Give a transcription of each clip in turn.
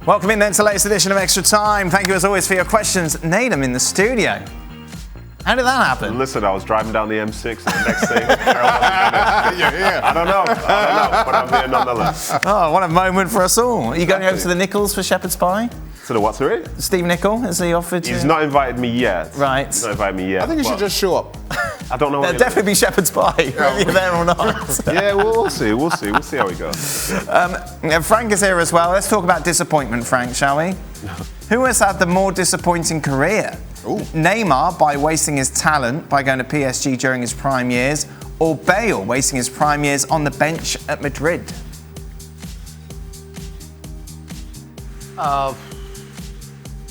Welcome in then to the latest edition of Extra Time. Thank you as always for your questions. Nedum in the studio. How did that happen? Listen, I was driving down the M6 and the next thing, I don't know, but I'm here nonetheless. Oh, what a moment for us all. Are you going over to the Nichols for Shepherd's Pie? To the what, sorry? Steve Nicol, has he offered to? He's not invited me yet. Right. He's not invited me yet. I think you should just show up. I don't know. There'll definitely be Shepherd's Pie, whether you're there or not. Yeah, we'll see how it goes. Frank is here as well. Let's talk about disappointment, Frank, shall we? Who has had the more disappointing career? Ooh. Neymar, by wasting his talent by going to PSG during his prime years, or Bale, wasting his prime years on the bench at Madrid? Well,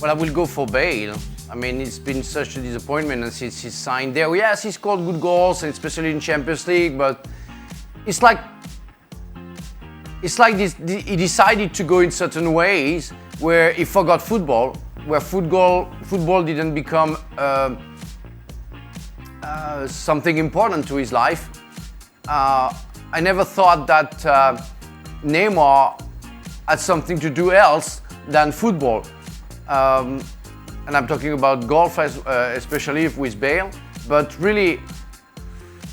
I will go for Bale. I mean, it's been such a disappointment since he signed there. Yes, he scored good goals, and especially in Champions League, but it's like this, he decided to go in certain ways where he forgot football, where football didn't become something important to his life. I never thought that Neymar had something to do else than football. And I'm talking about golf, especially with Bale. But really,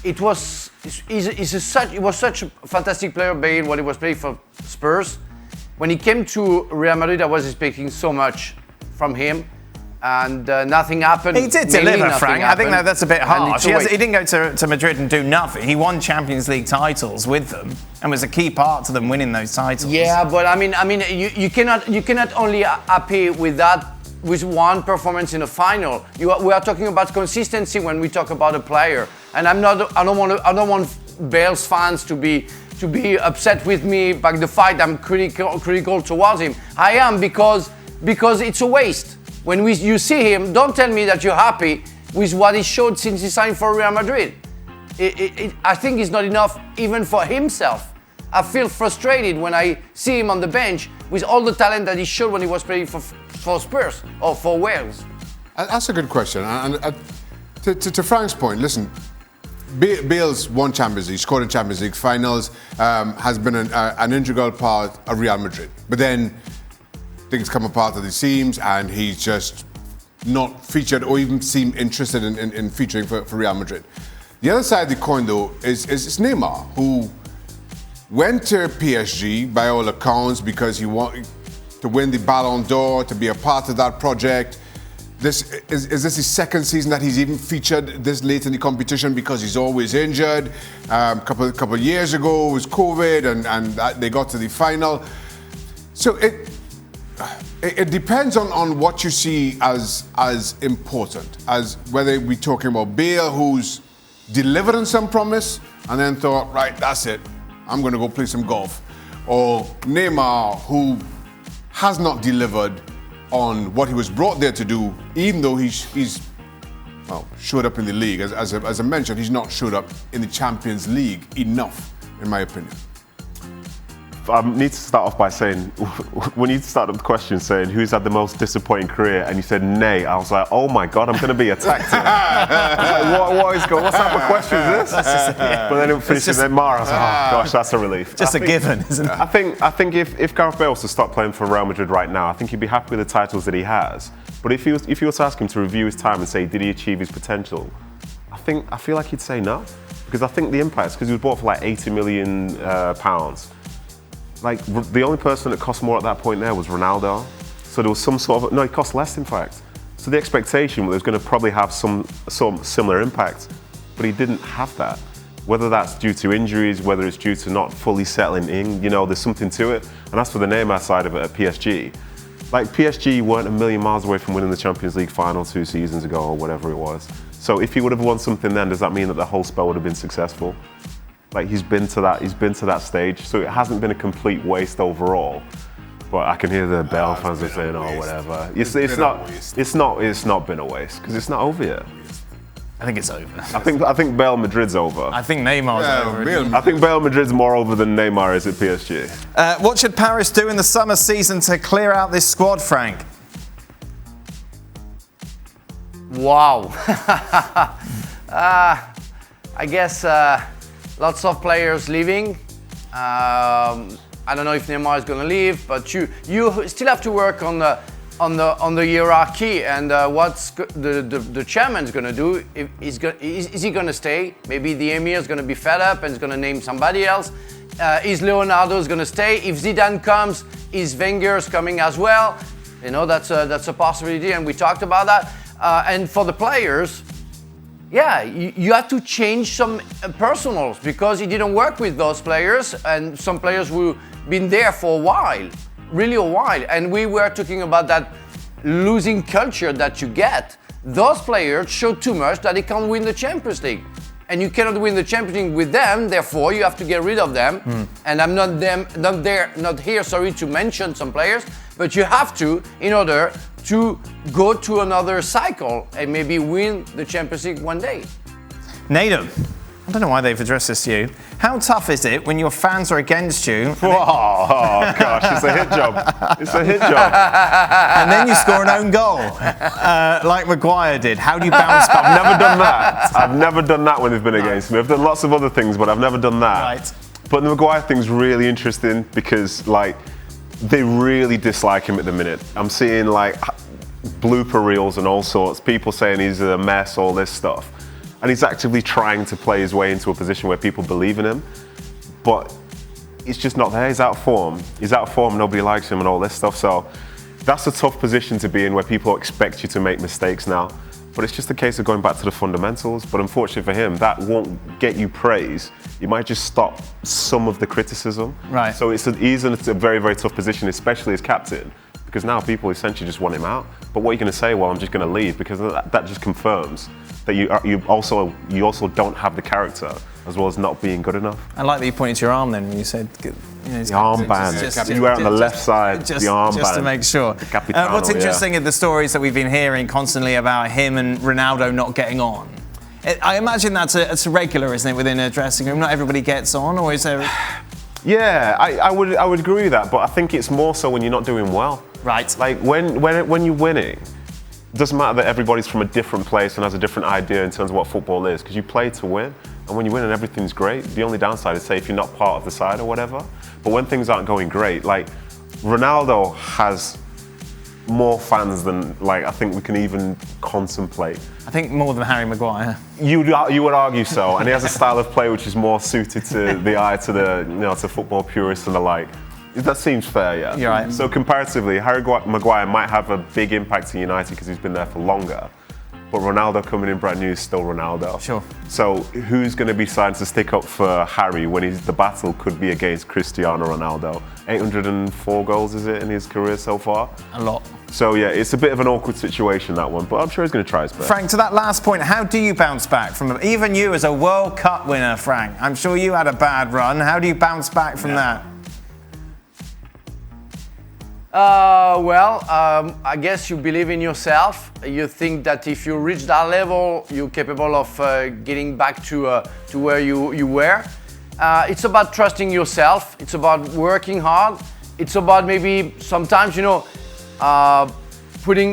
he was such a fantastic player, Bale, when he was playing for Spurs. When he came to Real Madrid, I was expecting so much from him, and nothing happened. He did deliver, Frank. I think that's a bit harsh. He didn't go to Madrid and do nothing. He won Champions League titles with them and was a key part to them winning those titles. Yeah, but I mean, you cannot only happy with that. With one performance in a final, we are talking about consistency when we talk about a player. And I don't want Bale's fans to be upset with me by the fact I'm critical towards him. I am because it's a waste. When you see him, don't tell me that you're happy with what he showed since he signed for Real Madrid. I think it's not enough even for himself. I feel frustrated when I see him on the bench with all the talent that he showed when he was playing for Spurs or for Wales. That's a good question. And to Frank's point, listen, Bale's won Champions League, scored in Champions League finals, has been an integral part of Real Madrid. But then things come apart at the seams and he's just not featured or even seemed interested in featuring for Real Madrid. The other side of the coin, though, is Neymar, who went to PSG by all accounts because he wanted to win the Ballon d'Or, to be a part of that project. Is this his second season that he's even featured this late in the competition because he's always injured? A couple of years ago it was COVID and they got to the final. So it depends on what you see as important, as whether we're talking about Bale, who's delivered on some promise and then thought, right, that's it, I'm going to go play some golf. Or Neymar, who has not delivered on what he was brought there to do, even though he's showed up in the league. As I mentioned, he's not showed up in the Champions League enough, in my opinion. I need to start off by saying, when you started the question saying who's had the most disappointing career, and you said Ney, I was like, oh my God, I'm going to be attacked here. I was like, what type of question is this? But then it finished with Neymar, I was like, oh gosh, that's a relief. Just a given, isn't it? I think if Gareth Bale was to stop playing for Real Madrid right now, I think he'd be happy with the titles that he has. But if you were to ask him to review his time and say, did he achieve his potential? I feel like he'd say no. Because I think the impact, because he was bought for like £80 million. Like, the only person that cost more at that point there was Ronaldo. So there was some sort of, no, it cost less, in fact. So the expectation was going to probably have some similar impact, but he didn't have that. Whether that's due to injuries, whether it's due to not fully settling in, there's something to it. And that's for the Neymar side of it at PSG. Like, PSG weren't a million miles away from winning the Champions League final 2 seasons ago or whatever it was. So if he would have won something then, does that mean that the whole spell would have been successful? Like, he's been to that stage, so it hasn't been a complete waste overall. But I can hear the Bale fans are saying, "Oh, whatever." It's not been a waste because it's not over yet. I think it's over. I think Bale Madrid's over. I think Neymar's over. I think Bale Madrid's more over than Neymar is at PSG. What should Paris do in the summer season to clear out this squad, Frank? Wow. I guess lots of players leaving. I don't know if Neymar is going to leave, but you still have to work on the hierarchy and what's the chairman's going to do. Is he going to stay? Maybe the emir is going to be fed up and is going to name somebody else. Is Leonardo's going to stay? If Zidane comes, is Wenger's coming as well? You know, that's a possibility, and we talked about that. And for the players, yeah, you have to change some personals because he didn't work with those players, and some players who been there for a while, really a while. And we were talking about that losing culture that you get. Those players show too much that they can't win the Champions League. And you cannot win the Champions League with them, therefore you have to get rid of them. And I'm not here to mention some players, but you have to in order to go to another cycle and maybe win the Champions League one day. Nedum, I don't know why they've addressed this to you. How tough is it when your fans are against you? Oh gosh, it's a hit job. It's a hit job. And then you score an own goal, like Maguire did. How do you bounce back? I've never done that. I've never done that when they've been against me. I've done lots of other things, but I've never done that. Right. But the Maguire thing's really interesting because, like, they really dislike him at the minute. I'm seeing, like, blooper reels and all sorts. People saying he's a mess, all this stuff. And he's actively trying to play his way into a position where people believe in him. But he's just not there. He's out of form. He's out of form. Nobody likes him and all this stuff. So that's a tough position to be in where people expect you to make mistakes now. But it's just a case of going back to the fundamentals. But unfortunately for him, that won't get you praise. It might just stop some of the criticism. Right. So he's in a very, very tough position, especially as captain. Because now people essentially just want him out. But what are you going to say? Well, I'm just going to leave, because that just confirms that you also don't have the character, as well as not being good enough. I like that you pointed to your arm then when you said, the armband. You were on the left side. The armband. Just to make sure. What's interesting is the stories that we've been hearing constantly about him and Ronaldo not getting on. I imagine that's a regular, isn't it, within a dressing room? Not everybody gets on, or is there? Yeah, I would agree with that, but I think it's more so when you're not doing well. Right. Like when you're winning, it doesn't matter that everybody's from a different place and has a different idea in terms of what football is, because you play to win, and when you win and everything's great, the only downside is, say, if you're not part of the side or whatever. But when things aren't going great, like Ronaldo has more fans than, like, I think we can even contemplate. I think more than Harry Maguire. You would argue so, and he has a style of play which is more suited to the eye, to the to football purists and the like. That seems fair, yeah. You're right. So comparatively, Harry Maguire might have a big impact in United because he's been there for longer. But Ronaldo coming in brand new is still Ronaldo. Sure. So who's going to be signed to stick up for Harry when the battle could be against Cristiano Ronaldo? 804 goals, is it, in his career so far? A lot. So yeah, it's a bit of an awkward situation, that one, but I'm sure he's going to try his best. Frank, to that last point, how do you bounce back from even you as a World Cup winner, Frank? I'm sure you had a bad run. How do you bounce back from that? I guess you believe in yourself. You think that if you reach that level, you're capable of getting back to where you were. It's about trusting yourself. It's about working hard. It's about maybe sometimes, putting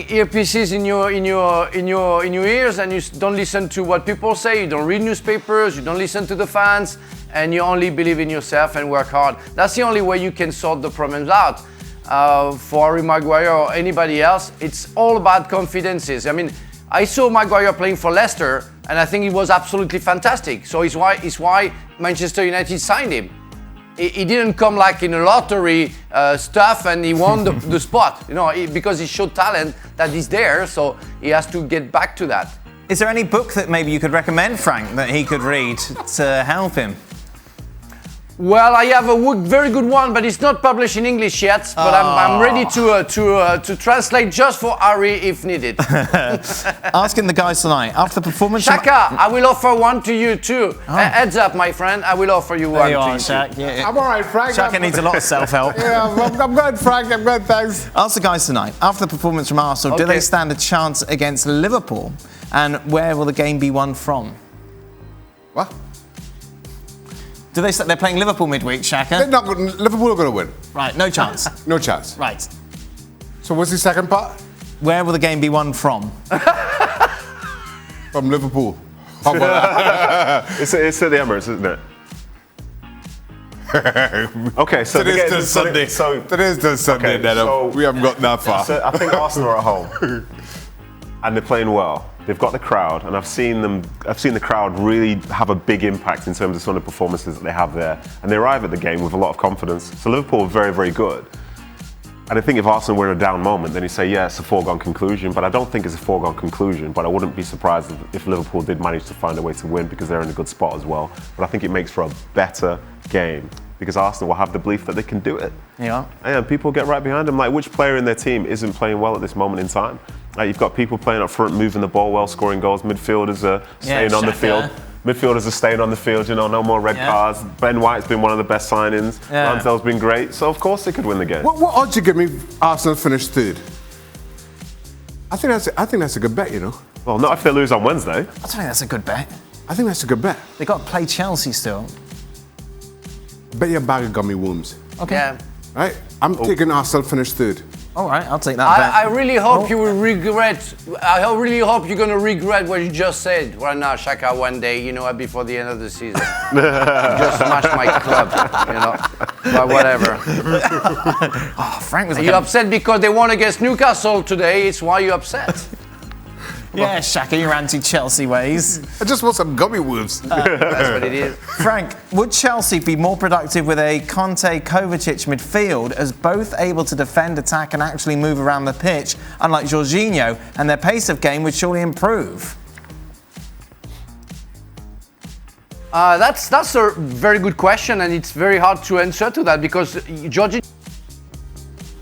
earpieces in your ears, and you don't listen to what people say. You don't read newspapers. You don't listen to the fans, and you only believe in yourself and work hard. That's the only way you can sort the problems out. For Harry Maguire or anybody else, it's all about confidences. I mean, I saw Maguire playing for Leicester, and I think it was absolutely fantastic. So it's why Manchester United signed him. He didn't come like in a lottery stuff, and he won the spot. Because he showed talent that is there, so he has to get back to that. Is there any book that maybe you could recommend, Frank, that he could read to help him? Well, I have a very good one, but it's not published in English yet. But I'm ready to translate just for Harry if needed. Asking the guys tonight, after the performance... Shaka, I will offer one to you too. Heads up, my friend, I will offer you one to you. Shaq. Yeah. I'm all right, Frank. Shaka needs a lot of self-help. Yeah, I'm good, Frank. I'm good, thanks. Ask the guys tonight, after the performance from Arsenal, do they stand a chance against Liverpool? And where will the game be won from? What? They're playing Liverpool midweek, Shaka? Liverpool are going to win. Right, no chance. No chance. Right. So what's the second part? Where will the game be won from? From Liverpool. It's at the Emirates, isn't it? Okay, so Today's still Sunday. Today's still Sunday, Okay, Nedum. so- We haven't got that far. So I think Arsenal are at home, and they're playing well. They've got the crowd, and I've seen the crowd really have a big impact in terms of some of the performances that they have there. And they arrive at the game with a lot of confidence. So Liverpool are very, very good. And I think if Arsenal were in a down moment, then you say, yeah, it's a foregone conclusion. But I don't think it's a foregone conclusion. But I wouldn't be surprised if Liverpool did manage to find a way to win because they're in a good spot as well. But I think it makes for a better game because Arsenal will have the belief that they can do it. Yeah. And people get right behind them. Like, which player in their team isn't playing well at this moment in time? Like, you've got people playing up front, moving the ball well, scoring goals. Midfielders are staying on the field. Midfielders are staying on the field, you know, no more red cards. Ben White's been one of the best signings. Ramsdale's been great. So, of course, they could win the game. What odds you give me Arsenal finish third? I think that's a good bet, you know. Well, not if they lose on Wednesday. I don't think that's a good bet. I think that's a good bet. They got to play Chelsea still. Bet your bag of gummy worms. Okay. Yeah. Right? I'm taking Arsenal finish third. All right, I'll take that bet. I really hope you will regret. I really hope you're gonna regret what you just said right now, Shaka. One day, you know, before the end of the season, you just smashed my club, you know. But whatever. Oh, Frank was. You're upset because they won against Newcastle today. It's why you're upset. Yeah, Shaka, your anti-Chelsea ways. I just want some gummy worms. That's what it is. Frank, would Chelsea be more productive with a Conte-Kovacic midfield as both able to defend, attack and actually move around the pitch, unlike Jorginho, and their pace of game would surely improve? That's a very good question, and it's very hard to answer to that because Jorginho,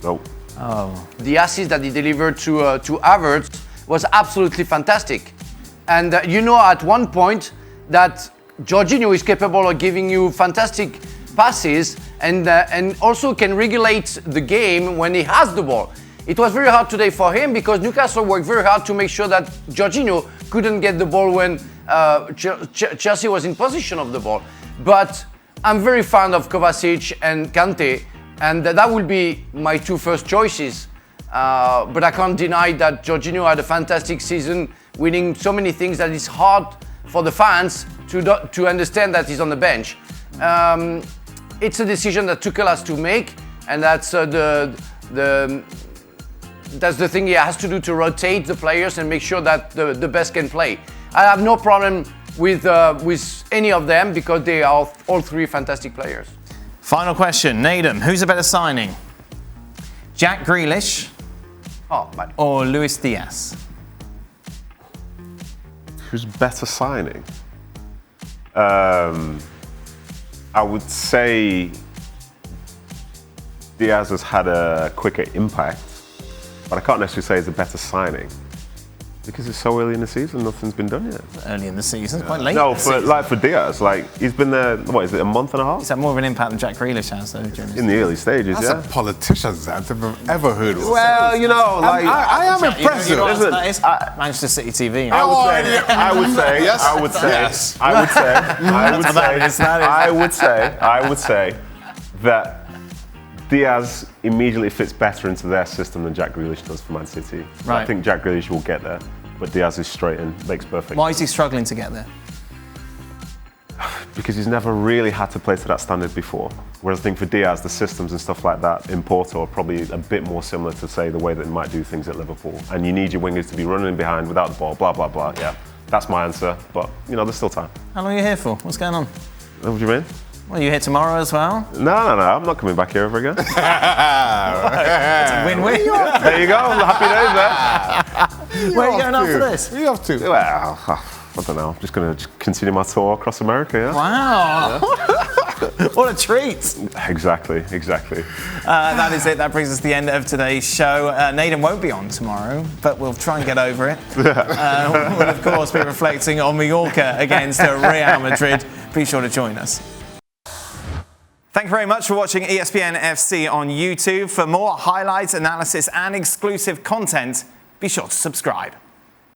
Nope. the assist that he delivered to Havertz was absolutely fantastic. And you know at one point that Jorginho is capable of giving you fantastic passes and also can regulate the game when he has the ball. It was very hard today for him because Newcastle worked very hard to make sure that Jorginho couldn't get the ball when Chelsea was in possession of the ball. But I'm very fond of Kovacic and Kante, and that will be my two first choices. But I can't deny that Jorginho had a fantastic season, winning so many things that it's hard for the fans to understand that he's on the bench. It's a decision that Tuchel has to make, and that's the thing he has to do to rotate the players and make sure that the best can play. I have no problem with any of them because they are all three fantastic players. Final question, Nedum, who's a better signing? Jack Grealish or Luis Diaz? Who's better signing? I would say Diaz has had a quicker impact, but I can't necessarily say he's a better signing because it's so early in the season, nothing's been done yet. Early in the season, quite late. No, for Diaz, he's been there. What is it, a month and a half? He's had more of an impact than Jack Grealish has, though. In the early stages, That's a politician's anthem I've ever heard of. Well, you know, I am impressed. You know what Listen, that is? Manchester City TV. I would say that Diaz immediately fits better into their system than Jack Grealish does for Man City. Right. I think Jack Grealish will get there, but Diaz is straight and makes perfect. Why is he struggling to get there? Because he's never really had to play to that standard before. Whereas I think for Diaz, the systems and stuff like that in Porto are probably a bit more similar to, say, the way that they might do things at Liverpool. And you need your wingers to be running behind without the ball, blah, blah, blah. Yeah, that's my answer. But, you know, there's still time. How long are you here for? What's going on? What do you mean? Well, you here tomorrow as well? No, I'm not coming back here ever again. It's a win-win. There you go, happy days there. Where are you going after this? What are you up to? Well, I don't know. I'm just going to continue my tour across America, yeah? Wow. What a treat. Exactly. That is it. That brings us to the end of today's show. Nedum won't be on tomorrow, but we'll try and get over it. We'll, of course, be reflecting on Mallorca against Real Madrid. Be sure to join us. Thank you very much for watching ESPN FC on YouTube. For more highlights, analysis and exclusive content, be sure to subscribe.